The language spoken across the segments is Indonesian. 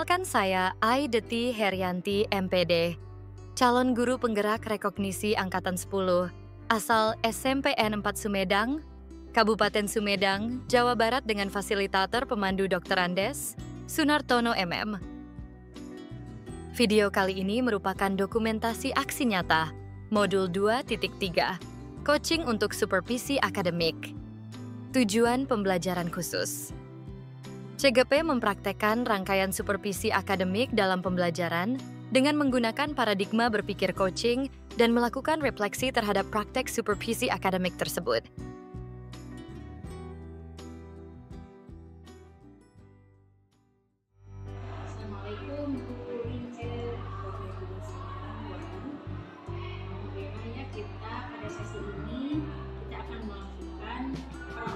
Perkenalkan saya Aideti Herianti MPD, calon guru penggerak rekognisi Angkatan 10, asal SMPN 4 Sumedang, Kabupaten Sumedang, Jawa Barat dengan fasilitator pemandu Dr. Andes, Sunartono MM. Video kali ini merupakan dokumentasi aksi nyata, Modul 2.3, Coaching untuk Supervisi Akademik. Tujuan pembelajaran khusus. CGP mempraktekkan rangkaian supervisi akademik dalam pembelajaran dengan menggunakan paradigma berpikir coaching dan melakukan refleksi terhadap praktek supervisi akademik tersebut. Assalamualaikum Bu Ince. Bagaimana kita pada sesi ini kita akan melakukan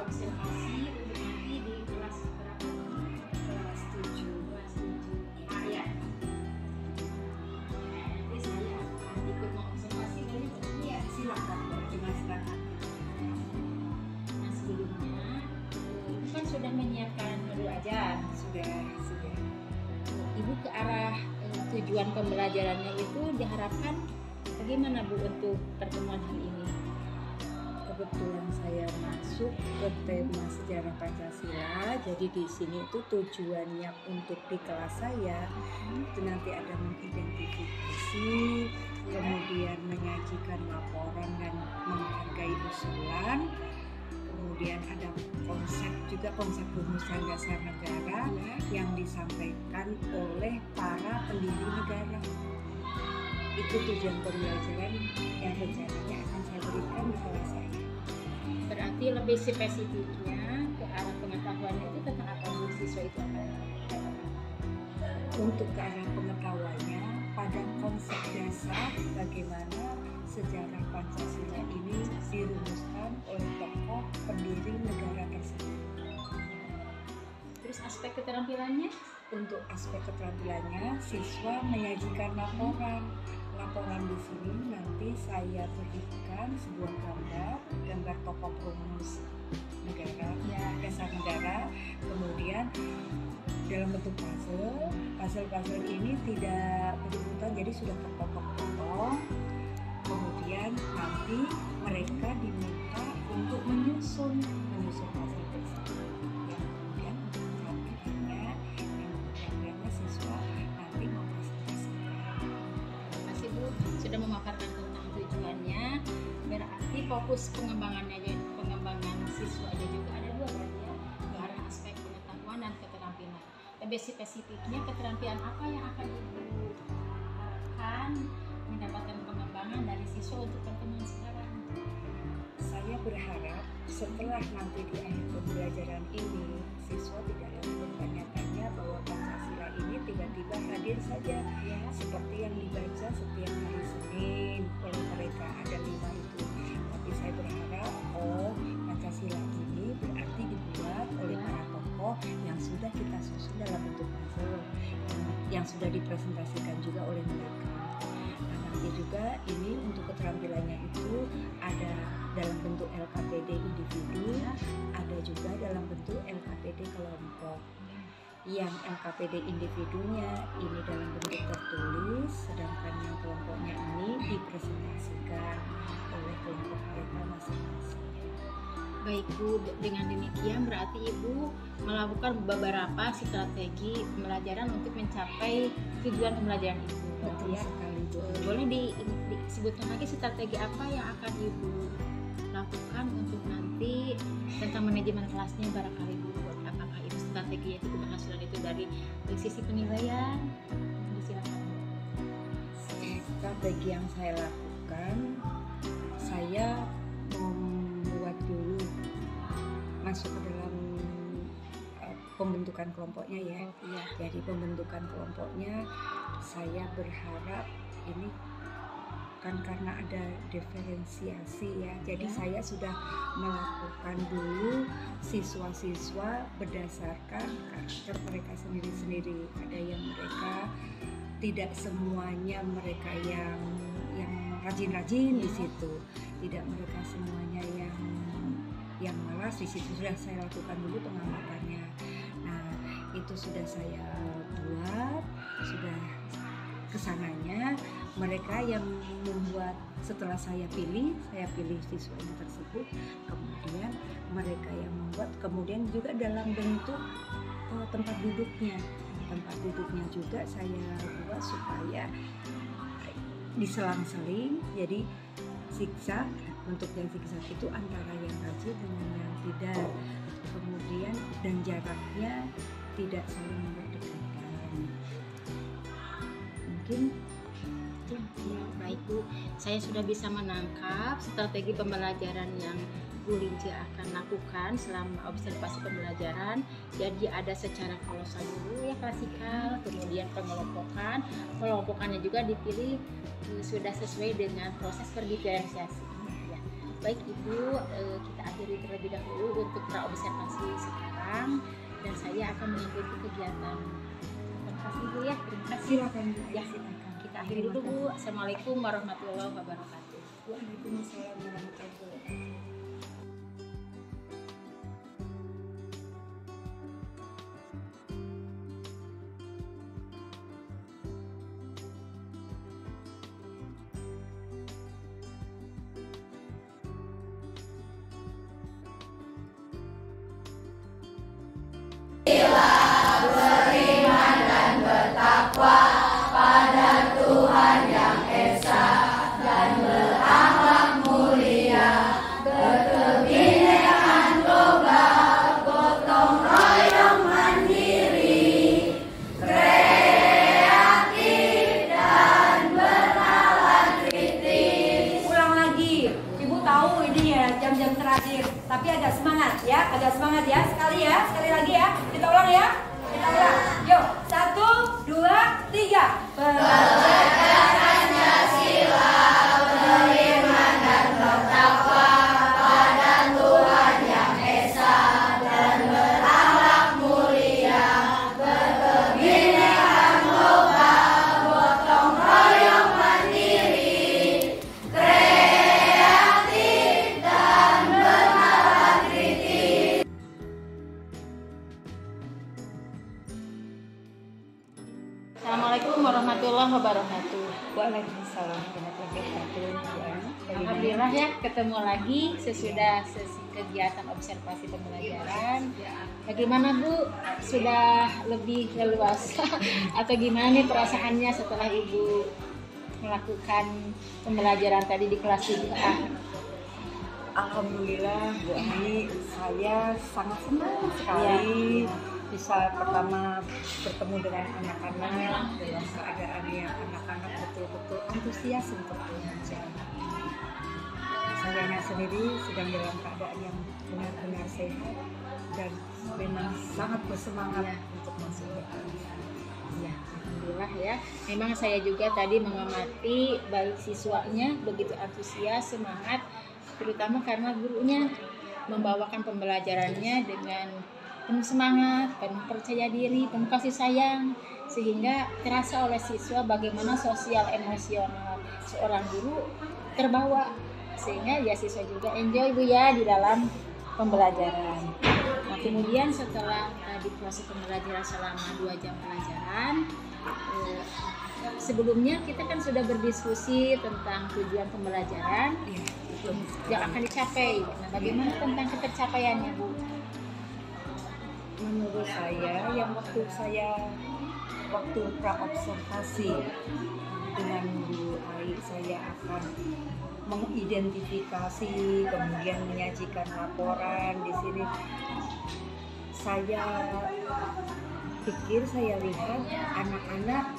observasi untuk nanti di kelas berapa? Kelas 7 ya. Nanti saya akan ikut mengobservasi dan ya silakan dijelaskan. Nah sebelumnya kan sudah menyiapkan modul ajar sudah. Ibu ke arah tujuan pembelajarannya itu diharapkan bagaimana Bu untuk pertemuan hari ini? Kebetulan saya masuk ke tema sejarah Pancasila, jadi di sini itu tujuannya untuk di kelas saya itu nanti ada mengidentifikasi, kemudian menyajikan laporan dan menghargai usulan. Kemudian ada konsep rumusan dasar negara yang disampaikan oleh para pendiri negara. Itu tujuan pembelajaran yang rencananya akan saya berikan di kelas saya. Berarti lebih spesifiknya ke arah pengetahuannya itu tentang apa Bu siswa itu akan dapatkan? Untuk ke arah pengetahuannya pada konsep dasar bagaimana sejarah Pancasila ini dirumuskan oleh tokoh pendiri negara tersebut. Terus aspek keterampilannya? Untuk aspek keterampilannya, siswa menyajikan laporan. Laporan di sini nanti saya berikan sebuah gambar tokoh perumus negara, dasar negara. Kemudian dalam bentuk puzzle ini tidak berurutan, jadi sudah terpotong-potong. Kemudian nanti mereka diminta untuk menyusun puzzle tersebut. Yang kemudian untuk keterampilannya siswa nanti mempresentasikan. Terima kasih Bu sudah memaparkan tentang tujuannya. Berarti fokus pengembangan siswanya juga ada dua berarti ya, ke arah aspek pengetahuan dan keterampilan. Lebih spesifiknya keterampilan apa yang akan Ibu harapkan mendapatkan pengembangan dari siswa untuk pertemuan sekarang? Saya berharap setelah nanti di akhir pembelajaran ini siswa tidak lagi bertanya-tanya bahwa Pancasila ini tiba-tiba hadir saja seperti yang dibaca setiap hari Senin oleh mereka, ada 5 itu. Tapi saya berharap Pancasila ini berarti dibuat oleh para tokoh yang sudah kita susun dalam bentuk puzzle yang sudah dipresentasikan juga oleh mereka. Nanti juga ini untuk keterampilannya itu ada dalam bentuk LKPD individu, ada juga dalam bentuk LKPD kelompok. Yang LKPD individunya ini dalam bentuk tertulis, sedangkan yang kelompoknya ini dipresentasikan oleh kelompok mereka masing-masing. Baik Bu, dengan demikian berarti Ibu melakukan beberapa strategi pembelajaran untuk mencapai tujuan pembelajaran itu. Betul sekali Bu. Boleh disebutkan lagi strategi apa yang akan Ibu lakukan untuk nanti tentang manajemen kelasnya barangkali Bu? Apakah itu strategi itu keberhasilan itu dari sisi penilaian? Silakan. Strategi yang saya lakukan, saya membuat dulu masuk ke dalam pembentukan kelompoknya ya. Jadi pembentukan kelompoknya saya berharap ini kan karena ada diferensiasi ya. Jadi saya sudah melakukan dulu siswa-siswa berdasarkan karakter mereka sendiri-sendiri. Ada yang mereka tidak semuanya mereka yang rajin-rajin di situ. Tidak mereka semuanya yang malas, di situ sudah saya lakukan dulu pengamatannya. Nah, itu sudah saya buat, sudah kesananya. Mereka yang membuat setelah saya pilih siswanya tersebut, kemudian mereka yang membuat, kemudian juga dalam bentuk tempat duduknya juga saya buat supaya diselang-seling, jadi zigzag. Bentuk yang zigzag itu antara yang rajin dengan yang tidak, kemudian dan jaraknya tidak saling berdekatan. Mungkin itu Ya, baik Bu, saya sudah bisa menangkap strategi pembelajaran yang Bu Linci akan lakukan selama observasi pembelajaran. Jadi ada secara kolosal dulu ya, klasikal, kemudian pengelompokannya juga dipilih sudah sesuai dengan proses berdiferensiasi. Ya. Baik Ibu, kita akhiri terlebih dahulu untuk praobservasi sekarang, dan saya akan mengikuti kegiatan. Terima kasih Bu ya, terima kasih. silakan Bu. Ya, kita akhiri dulu Bu. Assalamualaikum warahmatullahi wabarakatuh. Waalaikumsalam warahmatullahi wabarakatuh. Ulang lagi, Ibu tahu ini ya jam-jam terakhir, tapi agak semangat ya, sekali lagi ya, kita ulang ya, yuk, 1, 2, 3. Assalamualaikum warahmatullahi wabarakatuh. Waalaikumsalam warahmatullahi wabarakatuh. Alhamdulillah ya, ketemu lagi sesudah sesi kegiatan observasi pembelajaran. Bagaimana Bu? Sudah lebih leluasa atau gimana nih perasaannya setelah Ibu melakukan pembelajaran tadi di kelas 3A? Alhamdulillah Bu Ani, saya sangat senang sekali bisa pertama bertemu dengan anak-anak dalam keadaan yang anak-anak betul-betul antusias untuk belajar. Saya sendiri sedang dalam keadaan yang benar-benar sehat dan memang sangat bersemangat untuk masuk ke kelas. Ya, alhamdulillah ya. Memang saya juga tadi mengamati baik siswanya begitu antusias, semangat, terutama karena gurunya membawakan pembelajarannya dengan penuh semangat, penuh percaya diri, penuh kasih sayang, sehingga terasa oleh siswa bagaimana sosial emosional seorang guru terbawa, sehingga ya siswa juga enjoy Bu ya di dalam pembelajaran. Nah, kemudian setelah tadi proses pembelajaran selama 2 jam pelajaran, sebelumnya kita kan sudah berdiskusi tentang tujuan pembelajaran yang akan dicapai. Nah, bagaimana tentang ketercapaiannya Bu? Menurut saya yang waktu praobservasi dengan Bu Ai, saya akan mengidentifikasi, kemudian menyajikan laporan di sini. Saya pikir, saya lihat anak-anak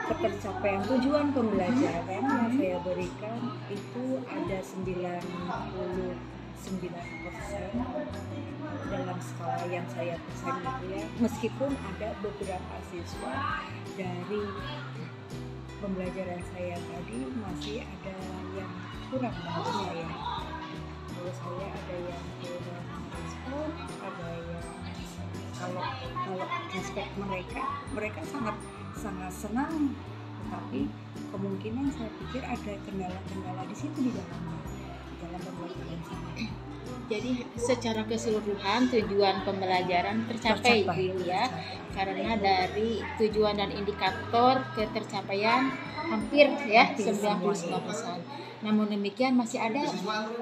ketercapaian tujuan pembelajaran yang saya berikan itu ada 99% dalam skala yang saya pesan itu ya, meskipun ada beberapa siswa dari pembelajaran saya tadi masih ada yang kurang bagusnya ya. Menurut saya ada yang kurang respon, ada yang kalau aspek mereka sangat senang, tetapi kemungkinan saya pikir ada kendala-kendala di situ di dalam pembelajaran saya. Jadi secara keseluruhan tujuan pembelajaran tercapai Bu ya, karena dari tujuan dan indikator ketercapaian hampir ya 99%. Namun demikian masih ada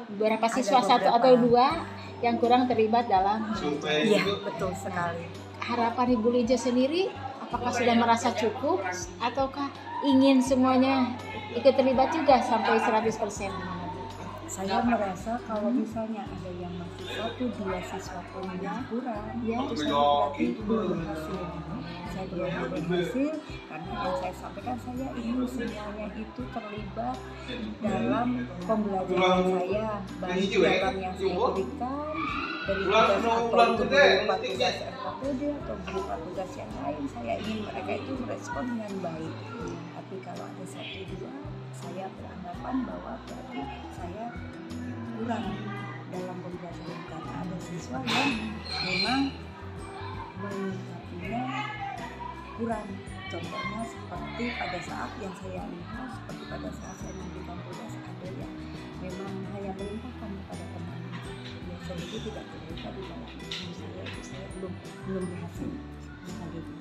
beberapa siswa satu atau dua yang kurang terlibat dalam Iya, betul sekali. harapan Ibu Lija sendiri, apakah sudah merasa cukup ataukah ingin semuanya ikut terlibat juga sampai 100%? Saya merasa kalau misalnya ada yang masih 1-2 siswa pun yang kurang, Ya. itu saya berarti belum berhasil. Saya belum berhasil karena yang saya sampaikan, saya ingin semuanya itu terlibat dalam pembelajaran saya, baik dalam yang saya berikan dari tugas atau itu berupa tugas RKPD atau berupa tugas yang lain. Saya ingin mereka itu merespon dengan baik. Tapi kalau ada 1-2, saya beranggapan bahwa berarti saya kurang dalam pembelajaran karena ada siswa yang memang menyikapinya kurang. Contohnya seperti pada saat yang saya lihat, seperti pada saat saya memberikan tugas, ada yang memang hanya melimpahkan kepada teman. Ya, saya itu tidak terlibat di dalam saya belum berhasil sekali itu.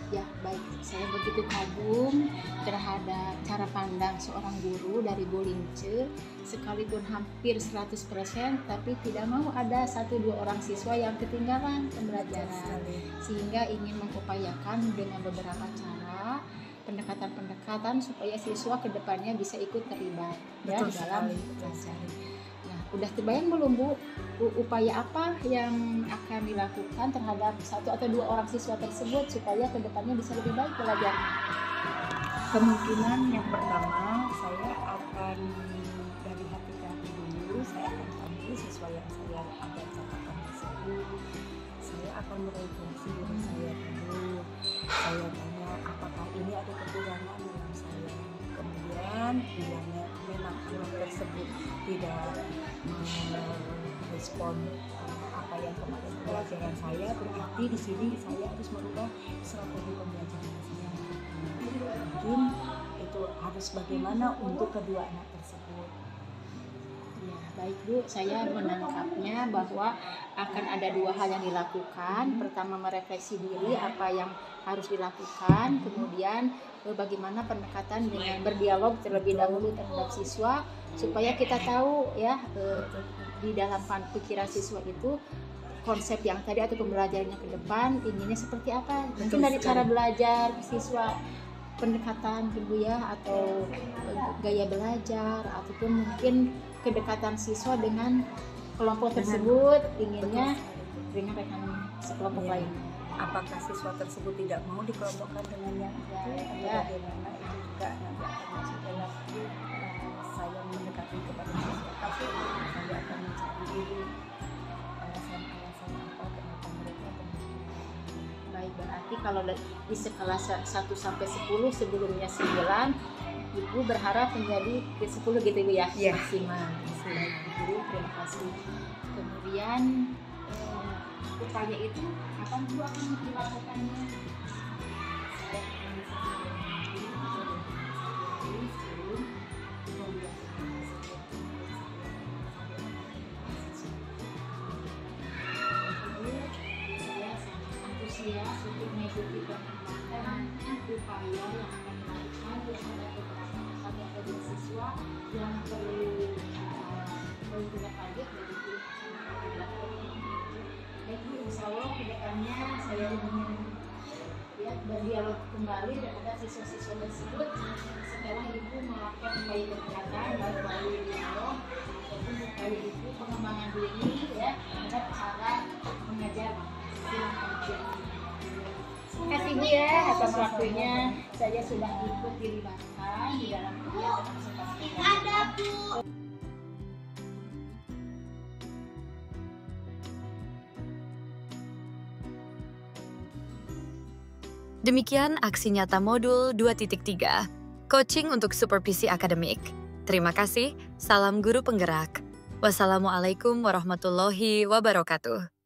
Ya baik, saya begitu kagum terhadap cara pandang seorang guru dari Bu Lince, sekalipun hampir 100%, tapi tidak mau ada 1-2 orang siswa yang ketinggalan pembelajaran, sehingga ingin mengupayakan dengan beberapa cara pendekatan-pendekatan supaya siswa kedepannya bisa ikut terlibat ya dalam belajar. Nah, udah terbayang belum Bu, upaya apa yang akan dilakukan terhadap 1 atau 2 orang siswa tersebut supaya kedepannya bisa lebih baik belajarnya? Kemungkinan yang pertama, saya akan dari hati ke hati dulu, saya akan panggil siswa yang saya ada catatan tersebut. Saya akan merefleksi diri saya dulu. Saya tanya apakah ini ada kekurangan dalam saya. Kemudian bilangnya memang anak tersebut tidak merespon apa yang kemarin pelajaran saya, berarti di sini saya harus merubah strategi pembelajaran saya. Mungkin itu harus bagaimana untuk kedua anak tersebut. Ya, baik Bu, saya menangkapnya bahwa akan ada 2 hal yang dilakukan. Pertama, merefleksi diri apa yang harus dilakukan, kemudian bagaimana pendekatan dengan berdialog terlebih dahulu terhadap siswa supaya kita tahu ya di dalam pikiran siswa itu konsep yang tadi atau pembelajarannya ke depan inginnya seperti apa. Mungkin dari cara belajar siswa, pendekatan gitu ya, atau gaya belajar, ataupun mungkin kedekatan siswa dengan kelompok tersebut inginnya dengan rekan sekelompok lain. Apakah siswa tersebut tidak mau dikelompokkan dengan yang itu atau bagaimana, itu juga nanti akan masuk dalam saya mendekati kepada siswa. Tapi saya akan mencari dulu alasan-alasan apa kenapa mereka begitu. Baik, berarti kalau di skala 1-10 sebelumnya 9, Ibu berharap menjadi ke 10 gitu Ibu ya? Iya. Maksimal. Baik, Ibu, terima kasih. Kemudian upaya itu kapan Bu akan dilakukannya? Saya sangat antusias untuk mengikuti perkembangan upaya yang akan dilakukan terhadap beberapa atau 2 siswa yang perlu tindak lanjut dari baik Bu, insya Allah kedepannya saya ingin ya berdialog kembali terhadap siswa-siswa tersebut setelah Ibu melakukan upaya pendekatan baik melalui dialog ataupun upaya Ibu pengembangan diri ya terhadap cara mengajar. Terima kasih Bu ya atas waktunya. Saya sudah ikut dilibatkan di dalam kegiatan konservasi. Ada Bu. Demikian aksi nyata modul 2.3, coaching untuk supervisi akademik. Terima kasih, salam guru penggerak. Wassalamualaikum warahmatullahi wabarakatuh.